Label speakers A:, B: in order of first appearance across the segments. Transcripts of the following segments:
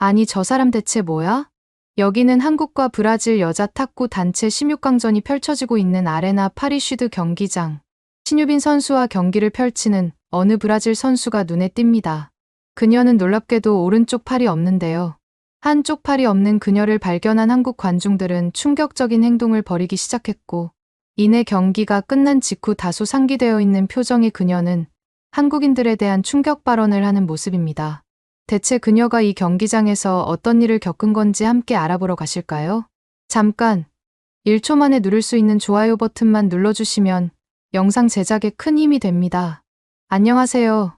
A: 아니 저 사람 대체 뭐야? 여기는 한국과 브라질 여자 탁구 단체 16강전이 펼쳐지고 있는 아레나 파리슈드 경기장. 신유빈 선수와 경기를 펼치는 어느 브라질 선수가 눈에 띕니다. 그녀는 놀랍게도 오른쪽 팔이 없는데요. 한쪽 팔이 없는 그녀를 발견한 한국 관중들은 충격적인 행동을 벌이기 시작했고, 이내 경기가 끝난 직후 다소 상기되어 있는 표정의 그녀는 한국인들에 대한 충격 발언을 하는 모습입니다. 대체 그녀가 이 경기장에서 어떤 일을 겪은 건지 함께 알아보러 가실까요? 잠깐 1초 만에 누를 수 있는 좋아요 버튼만 눌러주시면 영상 제작에 큰 힘이 됩니다. 안녕하세요.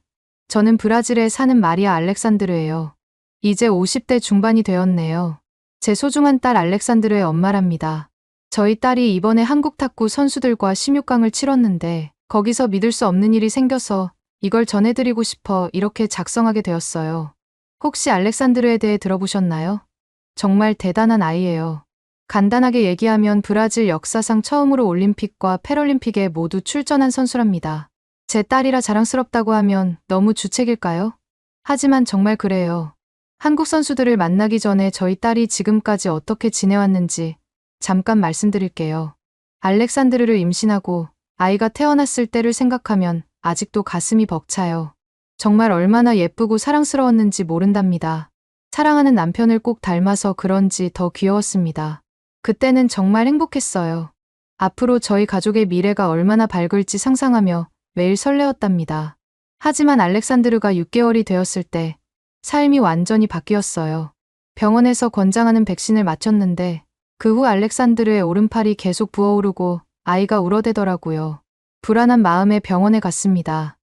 A: 저는 브라질에 사는 마리아 알렉산드르예요. 이제 50대 중반이 되었네요. 제 소중한 딸 알렉산드르의 엄마랍니다. 저희 딸이 이번에 한국 탁구 선수들과 16강을 치렀는데 거기서 믿을 수 없는 일이 생겨서 이걸 전해드리고 싶어 이렇게 작성하게 되었어요. 혹시 알렉산드르에 대해 들어보셨나요? 정말 대단한 아이예요. 간단하게 얘기하면 브라질 역사상 처음으로 올림픽과 패럴림픽에 모두 출전한 선수랍니다. 제 딸이라 자랑스럽다고 하면 너무 주책일까요? 하지만 정말 그래요. 한국 선수들을 만나기 전에 저희 딸이 지금까지 어떻게 지내왔는지 잠깐 말씀드릴게요. 알렉산드르를 임신하고 아이가 태어났을 때를 생각하면 아직도 가슴이 벅차요. 정말 얼마나 예쁘고 사랑스러웠는지 모른답니다. 사랑하는 남편을 꼭 닮아서 그런지 더 귀여웠습니다. 그때는 정말 행복했어요. 앞으로 저희 가족의 미래가 얼마나 밝을지 상상하며 매일 설레었답니다. 하지만 알렉산드르가 6개월이 되었을 때 삶이 완전히 바뀌었어요. 병원에서 권장하는 백신을 맞췄는데 그 후 알렉산드르의 오른팔이 계속 부어오르고 아이가 울어대더라고요. 불안한 마음에 병원에 갔습니다.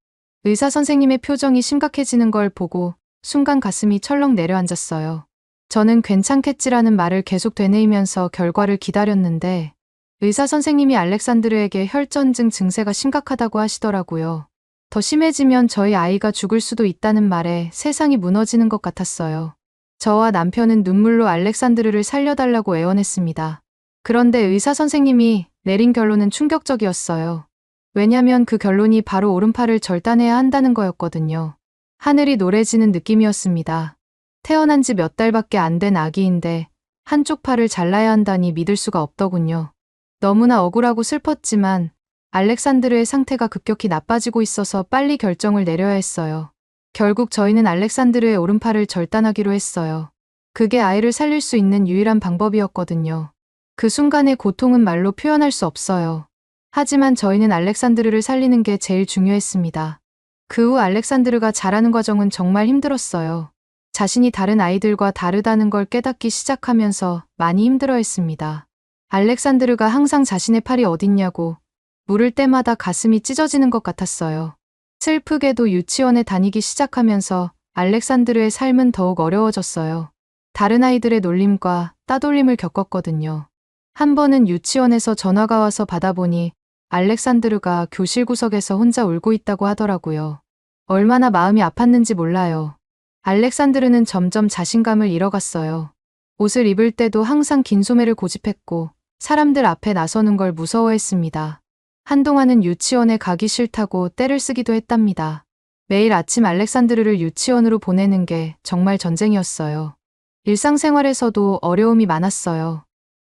A: 의사 선생님의 표정이 심각해지는 걸 보고 순간 가슴이 철렁 내려앉았어요. 저는 괜찮겠지라는 말을 계속 되뇌이면서 결과를 기다렸는데 의사 선생님이 알렉산드르에게 혈전증 증세가 심각하다고 하시더라고요. 더 심해지면 저희 아이가 죽을 수도 있다는 말에 세상이 무너지는 것 같았어요. 저와 남편은 눈물로 알렉산드르를 살려달라고 애원했습니다. 그런데 의사 선생님이 내린 결론은 충격적이었어요. 왜냐면 그 결론이 바로 오른팔을 절단해야 한다는 거였거든요. 하늘이 노래지는 느낌이었습니다. 태어난 지 몇 달밖에 안 된 아기인데 한쪽 팔을 잘라야 한다니 믿을 수가 없더군요. 너무나 억울하고 슬펐지만 알렉산드르의 상태가 급격히 나빠지고 있어서 빨리 결정을 내려야 했어요. 결국 저희는 알렉산드르의 오른팔을 절단하기로 했어요. 그게 아이를 살릴 수 있는 유일한 방법이었거든요. 그 순간의 고통은 말로 표현할 수 없어요. 하지만 저희는 알렉산드르를 살리는 게 제일 중요했습니다. 그 후 알렉산드르가 자라는 과정은 정말 힘들었어요. 자신이 다른 아이들과 다르다는 걸 깨닫기 시작하면서 많이 힘들어했습니다. 알렉산드르가 항상 자신의 팔이 어딨냐고 물을 때마다 가슴이 찢어지는 것 같았어요. 슬프게도 유치원에 다니기 시작하면서 알렉산드르의 삶은 더욱 어려워졌어요. 다른 아이들의 놀림과 따돌림을 겪었거든요. 한 번은 유치원에서 전화가 와서 받아보니 알렉산드르가 교실 구석에서 혼자 울고 있다고 하더라고요. 얼마나 마음이 아팠는지 몰라요. 알렉산드르는 점점 자신감을 잃어갔어요. 옷을 입을 때도 항상 긴 소매를 고집했고 사람들 앞에 나서는 걸 무서워했습니다. 한동안은 유치원에 가기 싫다고 떼를 쓰기도 했답니다. 매일 아침 알렉산드르를 유치원으로 보내는 게 정말 전쟁이었어요. 일상생활에서도 어려움이 많았어요.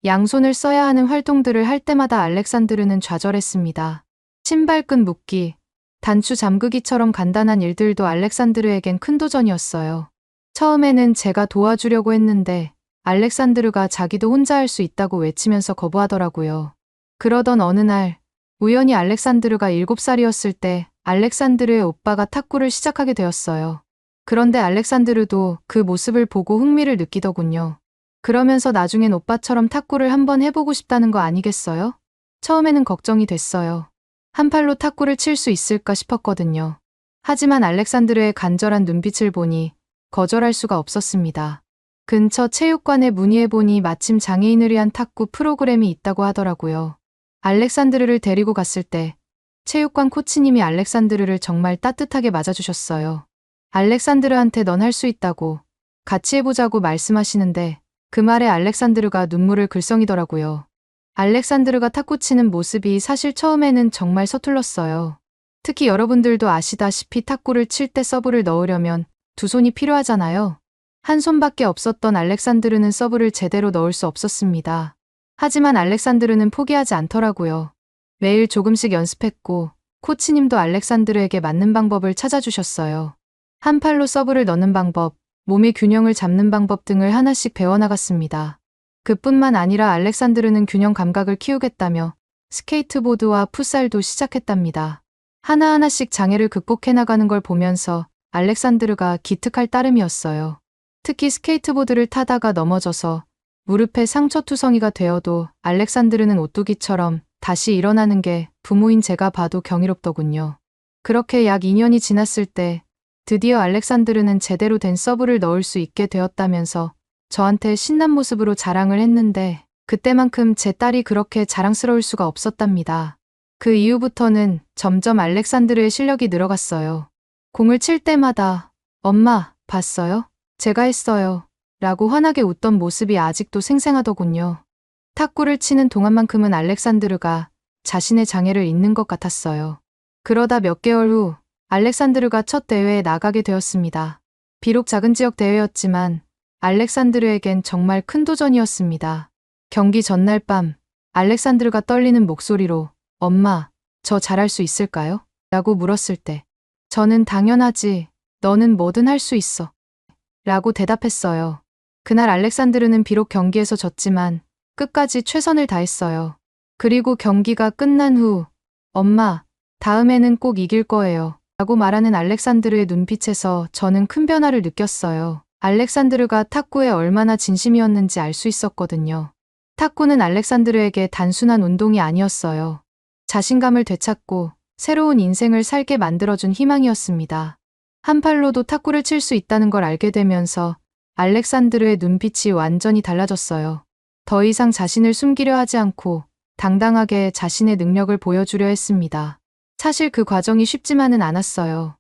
A: 양손을 써야 하는 활동들을 할 때마다 알렉산드르는 좌절했습니다. 신발끈 묶기, 단추 잠그기처럼 간단한 일들도 알렉산드르에겐 큰 도전이었어요. 처음에는 제가 도와주려고 했는데 알렉산드르가 자기도 혼자 할 수 있다고 외치면서 거부하더라고요. 그러던 어느 날 우연히 알렉산드르가 7살이었을 때 알렉산드르의 오빠가 탁구를 시작하게 되었어요. 그런데 알렉산드르도 그 모습을 보고 흥미를 느끼더군요. 그러면서 나중엔 오빠처럼 탁구를 한번 해보고 싶다는 거 아니겠어요? 처음에는 걱정이 됐어요. 한 팔로 탁구를 칠 수 있을까 싶었거든요. 하지만 알렉산드르의 간절한 눈빛을 보니 거절할 수가 없었습니다. 근처 체육관에 문의해보니 마침 장애인을 위한 탁구 프로그램이 있다고 하더라고요. 알렉산드르를 데리고 갔을 때 체육관 코치님이 알렉산드르를 정말 따뜻하게 맞아주셨어요. 알렉산드르한테 넌 할 수 있다고 같이 해보자고 말씀하시는데 그 말에 알렉산드르가 눈물을 글썽이더라고요. 알렉산드르가 탁구 치는 모습이 사실 처음에는 정말 서툴렀어요. 특히 여러분들도 아시다시피 탁구를 칠 때 서브를 넣으려면 두 손이 필요하잖아요. 한 손밖에 없었던 알렉산드르는 서브를 제대로 넣을 수 없었습니다. 하지만 알렉산드르는 포기하지 않더라고요. 매일 조금씩 연습했고 코치님도 알렉산드르에게 맞는 방법을 찾아주셨어요. 한 팔로 서브를 넣는 방법, 몸의 균형을 잡는 방법 등을 하나씩 배워나갔습니다. 그뿐만 아니라 알렉산드르는 균형 감각을 키우겠다며 스케이트보드와 풋살도 시작했답니다. 하나하나씩 장애를 극복해 나가는 걸 보면서 알렉산드르가 기특할 따름이었어요. 특히 스케이트보드를 타다가 넘어져서 무릎에 상처투성이가 되어도 알렉산드르는 오뚜기처럼 다시 일어나는 게 부모인 제가 봐도 경이롭더군요. 그렇게 약 2년이 지났을 때 드디어 알렉산드르는 제대로 된 서브를 넣을 수 있게 되었다면서 저한테 신난 모습으로 자랑을 했는데 그때만큼 제 딸이 그렇게 자랑스러울 수가 없었답니다. 그 이후부터는 점점 알렉산드르의 실력이 늘어갔어요. 공을 칠 때마다 엄마, 봤어요? 제가 했어요. 라고 환하게 웃던 모습이 아직도 생생하더군요. 탁구를 치는 동안만큼은 알렉산드르가 자신의 장애를 잊는 것 같았어요. 그러다 몇 개월 후 알렉산드르가 첫 대회에 나가게 되었습니다. 비록 작은 지역 대회였지만 알렉산드르에겐 정말 큰 도전이었습니다. 경기 전날 밤 알렉산드르가 떨리는 목소리로 엄마, 저 잘할 수 있을까요? 라고 물었을 때 저는 당연하지, 너는 뭐든 할 수 있어. 라고 대답했어요. 그날 알렉산드르는 비록 경기에서 졌지만 끝까지 최선을 다했어요. 그리고 경기가 끝난 후 엄마, 다음에는 꼭 이길 거예요. 라고 말하는 알렉산드르의 눈빛에서 저는 큰 변화를 느꼈어요. 알렉산드르가 탁구에 얼마나 진심이었는지 알 수 있었거든요. 탁구는 알렉산드르에게 단순한 운동이 아니었어요. 자신감을 되찾고 새로운 인생을 살게 만들어준 희망이었습니다. 한 팔로도 탁구를 칠 수 있다는 걸 알게 되면서 알렉산드르의 눈빛이 완전히 달라졌어요. 더 이상 자신을 숨기려 하지 않고 당당하게 자신의 능력을 보여주려 했습니다. 사실 그 과정이 쉽지만은 않았어요.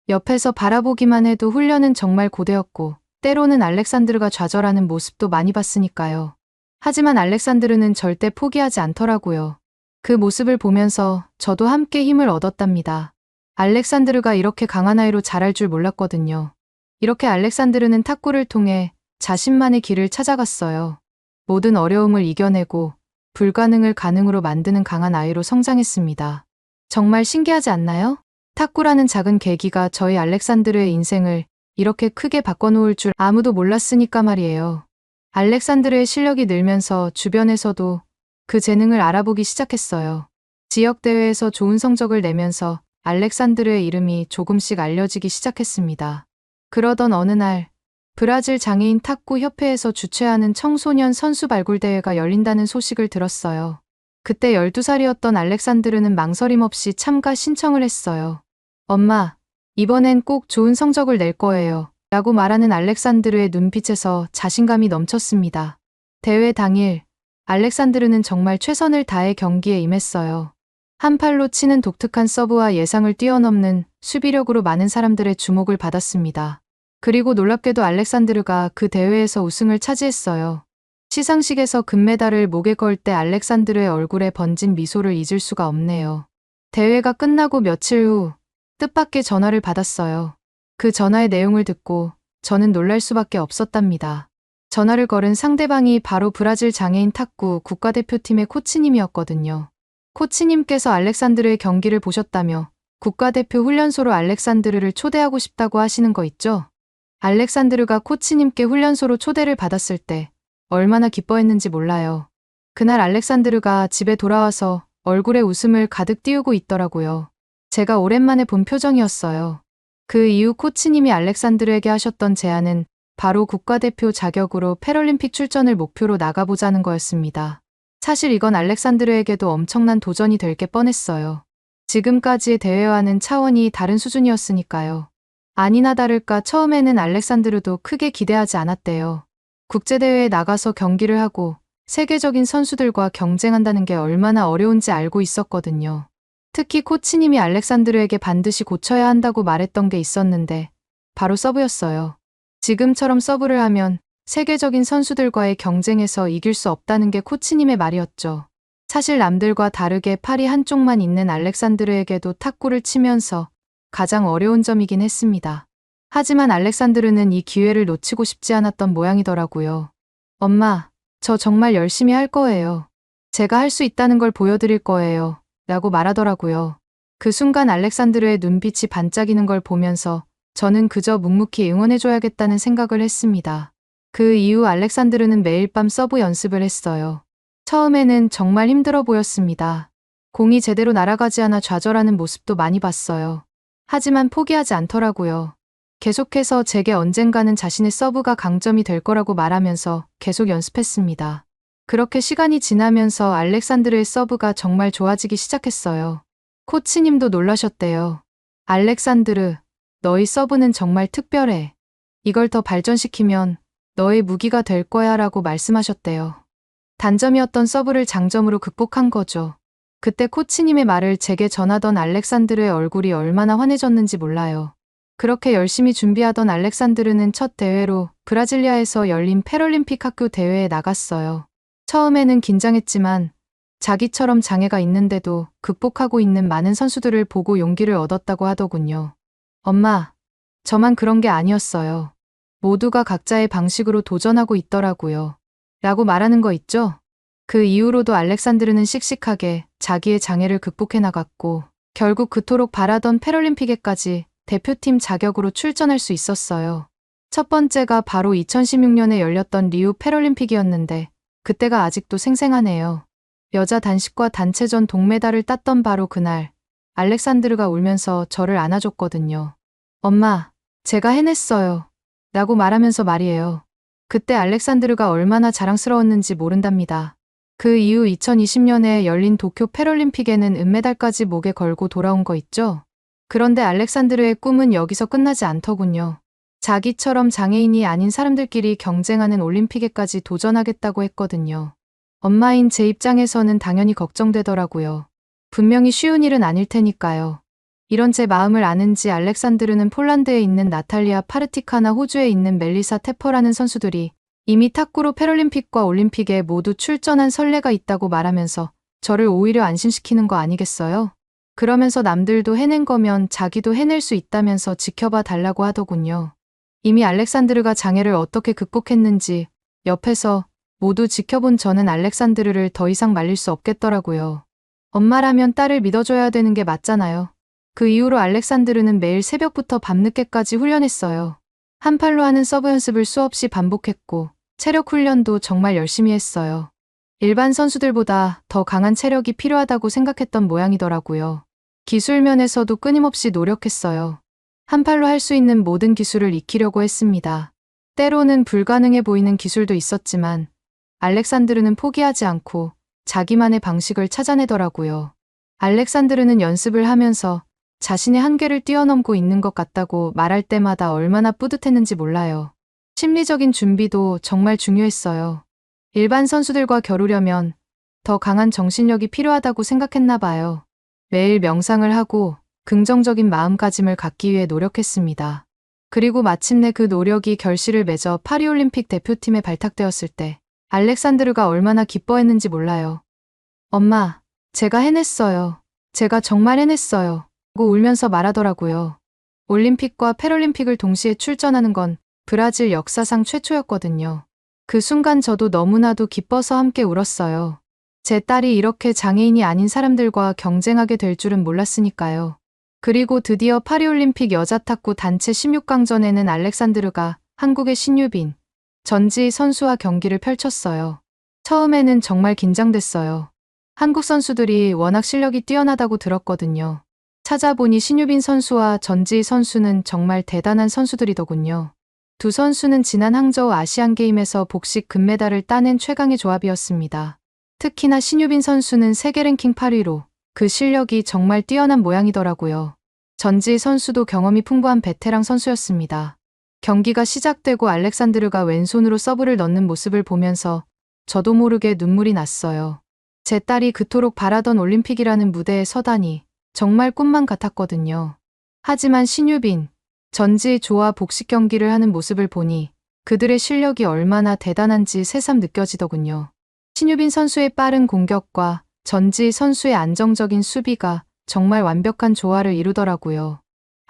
A: 옆에서 바라보기만 해도 훈련은 정말 고되었고 때로는 알렉산드르가 좌절하는 모습도 많이 봤으니까요. 하지만 알렉산드르는 절대 포기하지 않더라고요. 그 모습을 보면서 저도 함께 힘을 얻었답니다. 알렉산드르가 이렇게 강한 아이로 자랄 줄 몰랐거든요. 이렇게 알렉산드르는 탁구를 통해 자신만의 길을 찾아갔어요. 모든 어려움을 이겨내고 불가능을 가능으로 만드는 강한 아이로 성장했습니다. 정말 신기하지 않나요? 탁구라는 작은 계기가 저희 알렉산드르의 인생을 이렇게 크게 바꿔놓을 줄 아무도 몰랐으니까 말이에요. 알렉산드르의 실력이 늘면서 주변에서도 그 재능을 알아보기 시작했어요. 지역대회에서 좋은 성적을 내면서 알렉산드르의 이름이 조금씩 알려지기 시작했습니다. 그러던 어느 날 브라질 장애인 탁구 협회에서 주최하는 청소년 선수 발굴 대회가 열린다는 소식을 들었어요. 그때 12살이었던 알렉산드르는 망설임 없이 참가 신청을 했어요. 엄마, 이번엔 꼭 좋은 성적을 낼 거예요. 라고 말하는 알렉산드르의 눈빛에서 자신감이 넘쳤습니다. 대회 당일, 알렉산드르는 정말 최선을 다해 경기에 임했어요. 한 팔로 치는 독특한 서브와 예상을 뛰어넘는 수비력으로 많은 사람들의 주목을 받았습니다. 그리고 놀랍게도 알렉산드르가 그 대회에서 우승을 차지했어요. 시상식에서 금메달을 목에 걸 때 알렉산드르의 얼굴에 번진 미소를 잊을 수가 없네요. 대회가 끝나고 며칠 후 뜻밖의 전화를 받았어요. 그 전화의 내용을 듣고 저는 놀랄 수밖에 없었답니다. 전화를 걸은 상대방이 바로 브라질 장애인 탁구 국가대표팀의 코치님이었거든요. 코치님께서 알렉산드르의 경기를 보셨다며 국가대표 훈련소로 알렉산드르를 초대하고 싶다고 하시는 거 있죠? 알렉산드르가 코치님께 훈련소로 초대를 받았을 때 얼마나 기뻐했는지 몰라요. 그날 알렉산드르가 집에 돌아와서 얼굴에 웃음을 가득 띄우고 있더라고요. 제가 오랜만에 본 표정이었어요. 그 이후 코치님이 알렉산드르에게 하셨던 제안은 바로 국가대표 자격으로 패럴림픽 출전을 목표로 나가보자는 거였습니다. 사실 이건 알렉산드르에게도 엄청난 도전이 될 게 뻔했어요. 지금까지의 대회와는 차원이 다른 수준이었으니까요. 아니나 다를까 처음에는 알렉산드르도 크게 기대하지 않았대요. 국제대회에 나가서 경기를 하고 세계적인 선수들과 경쟁한다는 게 얼마나 어려운지 알고 있었거든요. 특히 코치님이 알렉산드르에게 반드시 고쳐야 한다고 말했던 게 있었는데 바로 서브였어요. 지금처럼 서브를 하면 세계적인 선수들과의 경쟁에서 이길 수 없다는 게 코치님의 말이었죠. 사실 남들과 다르게 팔이 한쪽만 있는 알렉산드르에게도 탁구를 치면서 가장 어려운 점이긴 했습니다. 하지만 알렉산드르는 이 기회를 놓치고 싶지 않았던 모양이더라고요. 엄마, 저 정말 열심히 할 거예요. 제가 할 수 있다는 걸 보여드릴 거예요. 라고 말하더라고요. 그 순간 알렉산드르의 눈빛이 반짝이는 걸 보면서 저는 그저 묵묵히 응원해줘야겠다는 생각을 했습니다. 그 이후 알렉산드르는 매일 밤 서브 연습을 했어요. 처음에는 정말 힘들어 보였습니다. 공이 제대로 날아가지 않아 좌절하는 모습도 많이 봤어요. 하지만 포기하지 않더라고요. 계속해서 제게 언젠가는 자신의 서브가 강점이 될 거라고 말하면서 계속 연습했습니다. 그렇게 시간이 지나면서 알렉산드르의 서브가 정말 좋아지기 시작했어요. 코치님도 놀라셨대요. 알렉산드르, 너의 서브는 정말 특별해. 이걸 더 발전시키면 너의 무기가 될 거야 라고 말씀하셨대요. 단점이었던 서브를 장점으로 극복한 거죠. 그때 코치님의 말을 제게 전하던 알렉산드르의 얼굴이 얼마나 환해졌는지 몰라요. 그렇게 열심히 준비하던 알렉산드르는 첫 대회로 브라질리아에서 열린 패럴림픽 학교 대회에 나갔어요. 처음에는 긴장했지만 자기처럼 장애가 있는데도 극복하고 있는 많은 선수들을 보고 용기를 얻었다고 하더군요. 엄마, 저만 그런 게 아니었어요. 모두가 각자의 방식으로 도전하고 있더라고요. 라고 말하는 거 있죠? 그 이후로도 알렉산드르는 씩씩하게 자기의 장애를 극복해 나갔고 결국 그토록 바라던 패럴림픽에까지 대표팀 자격으로 출전할 수 있었어요. 첫 번째가 바로 2016년에 열렸던 리우 패럴림픽이었는데 그때가 아직도 생생하네요. 여자 단식과 단체전 동메달을 땄던 바로 그날 알렉산드르가 울면서 저를 안아줬거든요. 엄마, 제가 해냈어요. 라고 말하면서 말이에요. 그때 알렉산드르가 얼마나 자랑스러웠는지 모른답니다. 그 이후 2020년에 열린 도쿄 패럴림픽에는 은메달까지 목에 걸고 돌아온 거 있죠? 그런데 알렉산드르의 꿈은 여기서 끝나지 않더군요. 자기처럼 장애인이 아닌 사람들끼리 경쟁하는 올림픽에까지 도전하겠다고 했거든요. 엄마인 제 입장에서는 당연히 걱정되더라고요. 분명히 쉬운 일은 아닐 테니까요. 이런 제 마음을 아는지 알렉산드르는 폴란드에 있는 나탈리아 파르티카나 호주에 있는 멜리사 테퍼라는 선수들이 이미 탁구로 패럴림픽과 올림픽에 모두 출전한 선례가 있다고 말하면서 저를 오히려 안심시키는 거 아니겠어요? 그러면서 남들도 해낸 거면 자기도 해낼 수 있다면서 지켜봐 달라고 하더군요. 이미 알렉산드르가 장애를 어떻게 극복했는지 옆에서 모두 지켜본 저는 알렉산드르를 더 이상 말릴 수 없겠더라고요. 엄마라면 딸을 믿어줘야 되는 게 맞잖아요. 그 이후로 알렉산드르는 매일 새벽부터 밤늦게까지 훈련했어요. 한 팔로 하는 서브 연습을 수없이 반복했고 체력 훈련도 정말 열심히 했어요. 일반 선수들보다 더 강한 체력이 필요하다고 생각했던 모양이더라고요. 기술 면에서도 끊임없이 노력했어요. 한 팔로 할 수 있는 모든 기술을 익히려고 했습니다. 때로는 불가능해 보이는 기술도 있었지만 알렉산드르는 포기하지 않고 자기만의 방식을 찾아내더라고요. 알렉산드르는 연습을 하면서 자신의 한계를 뛰어넘고 있는 것 같다고 말할 때마다 얼마나 뿌듯했는지 몰라요. 심리적인 준비도 정말 중요했어요. 일반 선수들과 겨루려면 더 강한 정신력이 필요하다고 생각했나 봐요. 매일 명상을 하고 긍정적인 마음가짐을 갖기 위해 노력했습니다. 그리고 마침내 그 노력이 결실을 맺어 파리올림픽 대표팀에 발탁되었을 때 알렉산드르가 얼마나 기뻐했는지 몰라요. 엄마, 제가 해냈어요. 제가 정말 해냈어요. 고 울면서 말하더라고요. 올림픽과 패럴림픽을 동시에 출전하는 건 브라질 역사상 최초였거든요. 그 순간 저도 너무나도 기뻐서 함께 울었어요. 제 딸이 이렇게 장애인이 아닌 사람들과 경쟁하게 될 줄은 몰랐으니까요. 그리고 드디어 파리올림픽 여자 탁구 단체 16강전에는 알렉산드르가 한국의 신유빈, 전지희 선수와 경기를 펼쳤어요. 처음에는 정말 긴장됐어요. 한국 선수들이 워낙 실력이 뛰어나다고 들었거든요. 찾아보니 신유빈 선수와 전지희 선수는 정말 대단한 선수들이더군요. 두 선수는 지난 항저우 아시안게임에서 복식 금메달을 따낸 최강의 조합이었습니다. 특히나 신유빈 선수는 세계 랭킹 8위로 그 실력이 정말 뛰어난 모양이더라고요. 전지희 선수도 경험이 풍부한 베테랑 선수였습니다. 경기가 시작되고 알렉산드르가 왼손으로 서브를 넣는 모습을 보면서 저도 모르게 눈물이 났어요. 제 딸이 그토록 바라던 올림픽이라는 무대에 서다니 정말 꿈만 같았거든요. 하지만 신유빈, 전지희 조와 복식 경기를 하는 모습을 보니 그들의 실력이 얼마나 대단한지 새삼 느껴지더군요. 신유빈 선수의 빠른 공격과 전지희 선수의 안정적인 수비가 정말 완벽한 조화를 이루더라고요.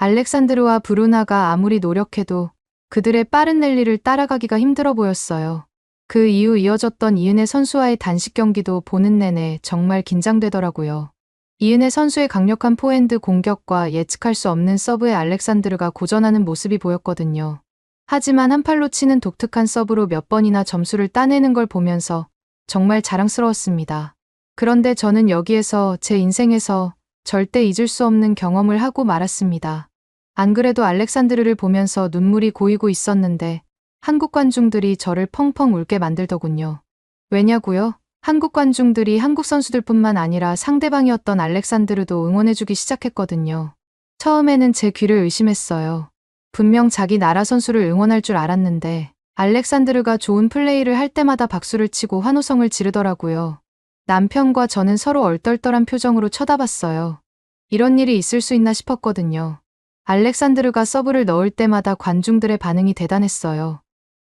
A: 알렉산드르와 브루나가 아무리 노력해도 그들의 빠른 랠리를 따라가기가 힘들어 보였어요. 그 이후 이어졌던 이은혜 선수와의 단식 경기도 보는 내내 정말 긴장되더라고요. 이은혜 선수의 강력한 포핸드 공격과 예측할 수 없는 서브에 알렉산드르가 고전하는 모습이 보였거든요. 하지만 한 팔로 치는 독특한 서브로 몇 번이나 점수를 따내는 걸 보면서 정말 자랑스러웠습니다. 그런데 저는 여기에서 제 인생에서 절대 잊을 수 없는 경험을 하고 말았습니다. 안 그래도 알렉산드르를 보면서 눈물이 고이고 있었는데 한국 관중들이 저를 펑펑 울게 만들더군요. 왜냐고요? 한국 관중들이 한국 선수들뿐만 아니라 상대방이었던 알렉산드르도 응원해주기 시작했거든요. 처음에는 제 귀를 의심했어요. 분명 자기 나라 선수를 응원할 줄 알았는데 알렉산드르가 좋은 플레이를 할 때마다 박수를 치고 환호성을 지르더라고요. 남편과 저는 서로 얼떨떨한 표정으로 쳐다봤어요. 이런 일이 있을 수 있나 싶었거든요. 알렉산드르가 서브를 넣을 때마다 관중들의 반응이 대단했어요.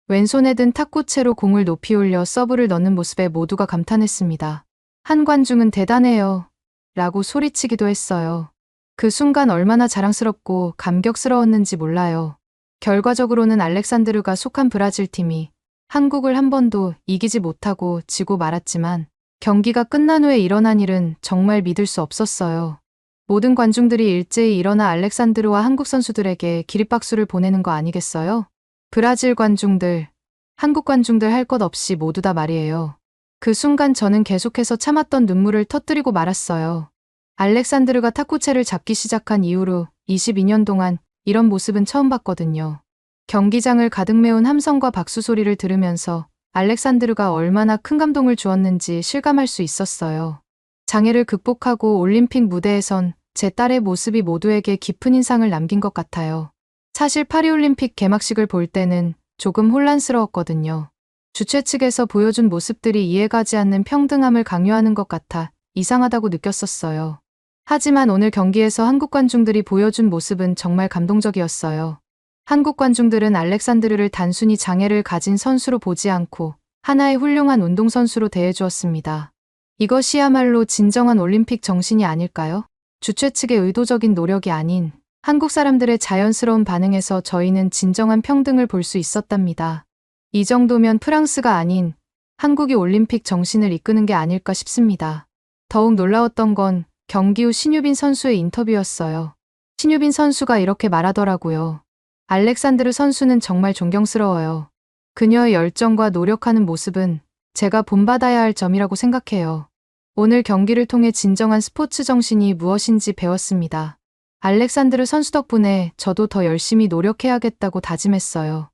A: 왼손에 든 탁구채로 공을 높이 올려 서브를 넣는 모습에 모두가 감탄했습니다. 한 관중은 대단해요. 라고 소리치기도 했어요. 그 순간 얼마나 자랑스럽고 감격스러웠는지 몰라요. 결과적으로는 알렉산드르가 속한 브라질 팀이 한국을 한 번도 이기지 못하고 지고 말았지만 경기가 끝난 후에 일어난 일은 정말 믿을 수 없었어요. 모든 관중들이 일제히 일어나 알렉산드르와 한국 선수들에게 기립박수를 보내는 거 아니겠어요? 브라질 관중들, 한국 관중들 할 것 없이 모두 다 말이에요. 그 순간 저는 계속해서 참았던 눈물을 터뜨리고 말았어요. 알렉산드르가 탁구채를 잡기 시작한 이후로 22년 동안 이런 모습은 처음 봤거든요. 경기장을 가득 메운 함성과 박수 소리를 들으면서 알렉산드르가 얼마나 큰 감동을 주었는지 실감할 수 있었어요. 장애를 극복하고 올림픽 무대에선 제 딸의 모습이 모두에게 깊은 인상을 남긴 것 같아요. 사실 파리올림픽 개막식을 볼 때는 조금 혼란스러웠거든요. 주최 측에서 보여준 모습들이 이해가지 않는 평등함을 강요하는 것 같아 이상하다고 느꼈었어요. 하지만 오늘 경기에서 한국 관중들이 보여준 모습은 정말 감동적이었어요. 한국 관중들은 알렉산드르를 단순히 장애를 가진 선수로 보지 않고 하나의 훌륭한 운동선수로 대해주었습니다. 이것이야말로 진정한 올림픽 정신이 아닐까요? 주최 측의 의도적인 노력이 아닌 한국 사람들의 자연스러운 반응에서 저희는 진정한 평등을 볼 수 있었답니다. 이 정도면 프랑스가 아닌 한국이 올림픽 정신을 이끄는 게 아닐까 싶습니다. 더욱 놀라웠던 건 경기 후 신유빈 선수의 인터뷰였어요. 신유빈 선수가 이렇게 말하더라고요. 알렉산드르 선수는 정말 존경스러워요. 그녀의 열정과 노력하는 모습은 제가 본받아야 할 점이라고 생각해요. 오늘 경기를 통해 진정한 스포츠 정신이 무엇인지 배웠습니다. 알렉산드르 선수 덕분에 저도 더 열심히 노력해야겠다고 다짐했어요.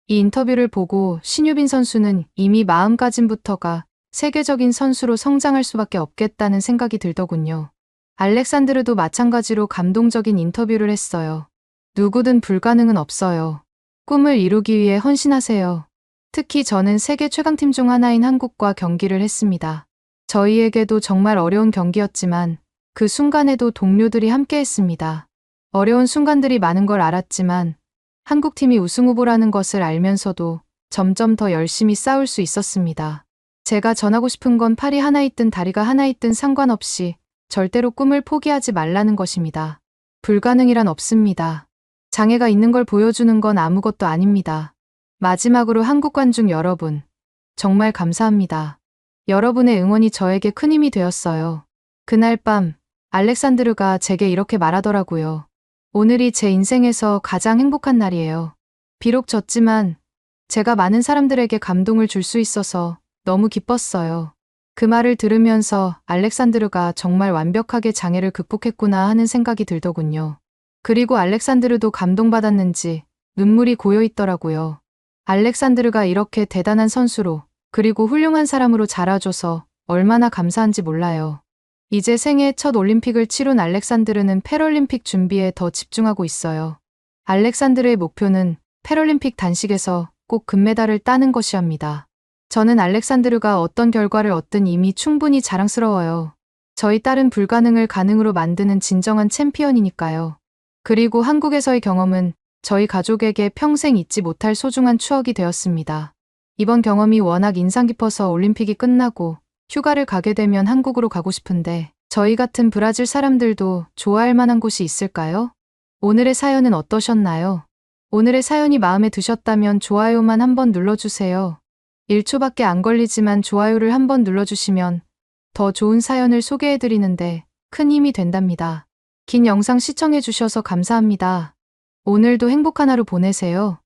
A: 이 인터뷰를 보고 신유빈 선수는 이미 마음가짐부터가 세계적인 선수로 성장할 수밖에 없겠다는 생각이 들더군요. 알렉산드르도 마찬가지로 감동적인 인터뷰를 했어요. 누구든 불가능은 없어요. 꿈을 이루기 위해 헌신하세요. 특히 저는 세계 최강팀 중 하나인 한국과 경기를 했습니다. 저희에게도 정말 어려운 경기였지만 그 순간에도 동료들이 함께했습니다. 어려운 순간들이 많은 걸 알았지만 한국팀이 우승 후보라는 것을 알면서도 점점 더 열심히 싸울 수 있었습니다. 제가 전하고 싶은 건 팔이 하나 있든 다리가 하나 있든 상관없이 절대로 꿈을 포기하지 말라는 것입니다. 불가능이란 없습니다. 장애가 있는 걸 보여주는 건 아무것도 아닙니다. 마지막으로 한국 관중 여러분, 정말 감사합니다. 여러분의 응원이 저에게 큰 힘이 되었어요. 그날 밤 알렉산드르가 제게 이렇게 말하더라고요. 오늘이 제 인생에서 가장 행복한 날이에요. 비록 졌지만 제가 많은 사람들에게 감동을 줄 수 있어서 너무 기뻤어요. 그 말을 들으면서 알렉산드르가 정말 완벽하게 장애를 극복했구나 하는 생각이 들더군요. 그리고 알렉산드르도 감동받았는지 눈물이 고여 있더라고요. 알렉산드르가 이렇게 대단한 선수로 그리고 훌륭한 사람으로 자라줘서 얼마나 감사한지 몰라요. 이제 생애 첫 올림픽을 치룬 알렉산드르는 패럴림픽 준비에 더 집중하고 있어요. 알렉산드르의 목표는 패럴림픽 단식에서 꼭 금메달을 따는 것이랍니다. 저는 알렉산드르가 어떤 결과를 얻든 이미 충분히 자랑스러워요. 저희 딸은 불가능을 가능으로 만드는 진정한 챔피언이니까요. 그리고 한국에서의 경험은 저희 가족에게 평생 잊지 못할 소중한 추억이 되었습니다. 이번 경험이 워낙 인상 깊어서 올림픽이 끝나고 휴가를 가게 되면 한국으로 가고 싶은데 저희 같은 브라질 사람들도 좋아할 만한 곳이 있을까요? 오늘의 사연은 어떠셨나요? 오늘의 사연이 마음에 드셨다면 좋아요만 한번 눌러주세요. 1초밖에 안 걸리지만 좋아요를 한번 눌러주시면 더 좋은 사연을 소개해드리는데 큰 힘이 된답니다. 긴 영상 시청해주셔서 감사합니다. 오늘도 행복한 하루 보내세요.